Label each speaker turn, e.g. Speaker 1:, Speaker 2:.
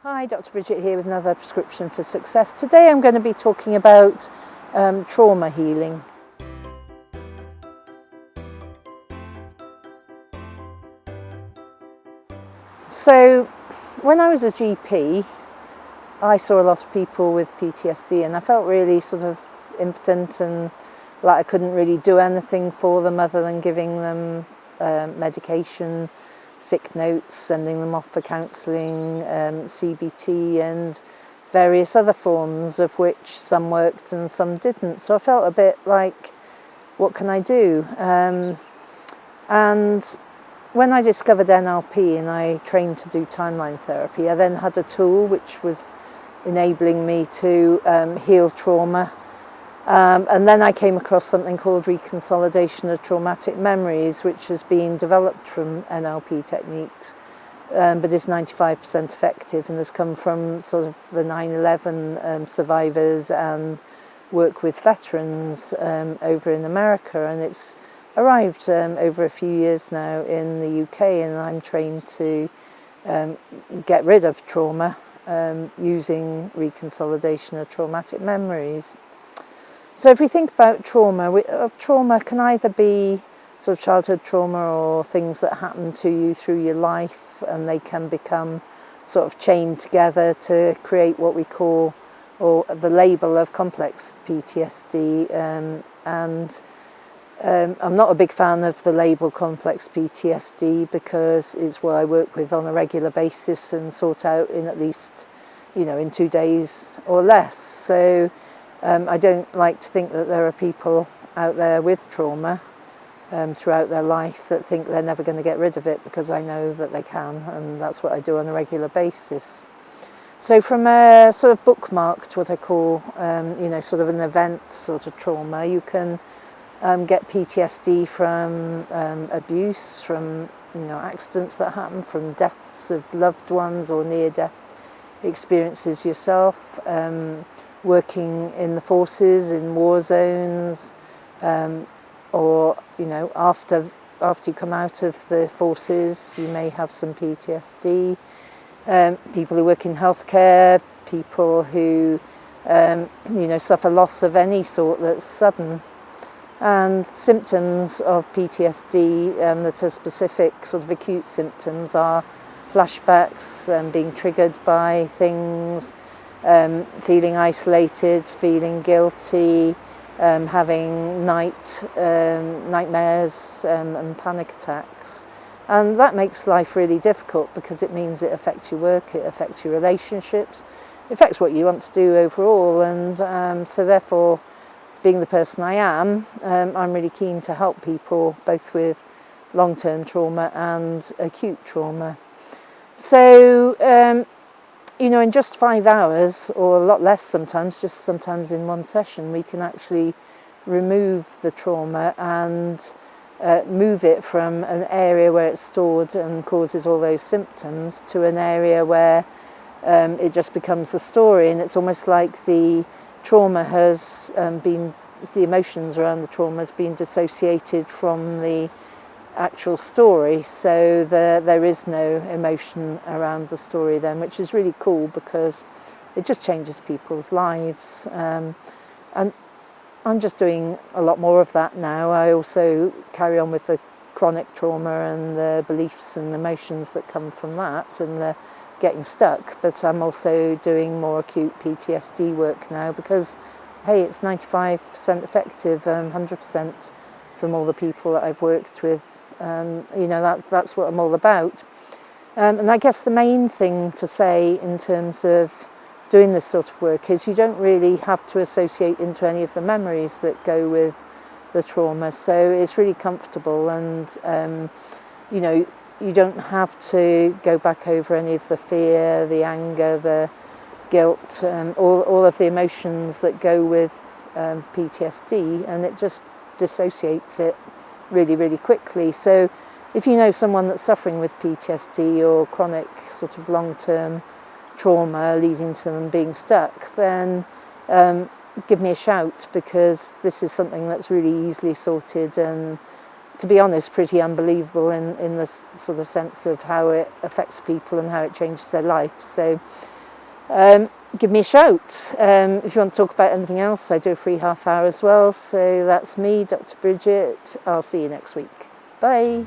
Speaker 1: Hi, Dr. Bridget here with another prescription for success. Today I'm going to be talking about trauma healing. So when I was a GP, I saw a lot of people with PTSD and I felt really sort of impotent and like I couldn't really do anything for them other than giving them medication, sick notes, sending them off for counselling, CBT and various other forms, of which some worked and some didn't. So I felt a bit like, what can I do? And when I discovered NLP and I trained to do timeline therapy, I then had a tool which was enabling me to heal trauma. And then I came across something called reconsolidation of traumatic memories, which has been developed from NLP techniques, but is 95% effective and has come from sort of the 9/11 survivors and work with veterans over in America. And it's arrived over a few years now in the UK, and I'm trained to get rid of trauma using reconsolidation of traumatic memories. So if we think about trauma, trauma can either be sort of childhood trauma or things that happen to you through your life, and they can become sort of chained together to create what we call, or the label of complex PTSD. I'm not a big fan of the label complex PTSD because it's what I work with on a regular basis and sort out in at least, in 2 days or less. So I don't like to think that there are people out there with trauma throughout their life that think they're never going to get rid of it, because I know that they can, and that's what I do on a regular basis. So from a sort of bookmarked, what I call, sort of an event sort of trauma, you can get PTSD from abuse, from accidents that happen, from deaths of loved ones or near-death experiences yourself, working in the forces, in war zones, or after you come out of the forces, you may have some PTSD. People who work in healthcare, people who suffer loss of any sort that's sudden. And symptoms of PTSD that are specific, sort of acute symptoms, are flashbacks, being triggered by things, feeling isolated, feeling guilty, having nightmares and panic attacks. And that makes life really difficult because it means it affects your work, it affects your relationships, it affects what you want to do overall. And so therefore, being the person I am, I'm really keen to help people both with long-term trauma and acute trauma. So, in just 5 hours, or a lot less sometimes, just sometimes in one session, we can actually remove the trauma and move it from an area where it's stored and causes all those symptoms to an area where it just becomes a story. And it's almost like the trauma has the emotions around the trauma has been dissociated from the actual story, so there is no emotion around the story then, which is really cool because it just changes people's lives. And I'm just doing a lot more of that now. I also carry on with the chronic trauma and the beliefs and emotions that come from that and the getting stuck, but I'm also doing more acute PTSD work now because, hey, it's 95% effective, 100% from all the people that I've worked with. That's what I'm all about. And I guess the main thing to say in terms of doing this sort of work is you don't really have to associate into any of the memories that go with the trauma. So it's really comfortable, and you don't have to go back over any of the fear, the anger, the guilt, all of the emotions that go with PTSD, and it just dissociates it really, really quickly. So if you know someone that's suffering with PTSD or chronic sort of long-term trauma leading to them being stuck, then give me a shout, because this is something that's really easily sorted and to be honest, pretty unbelievable in the sort of sense of how it affects people and how it changes their life. So give me a shout. If you want to talk about anything else, I do a free half hour as well. So that's me, Dr. Bridget. I'll see you next week. Bye.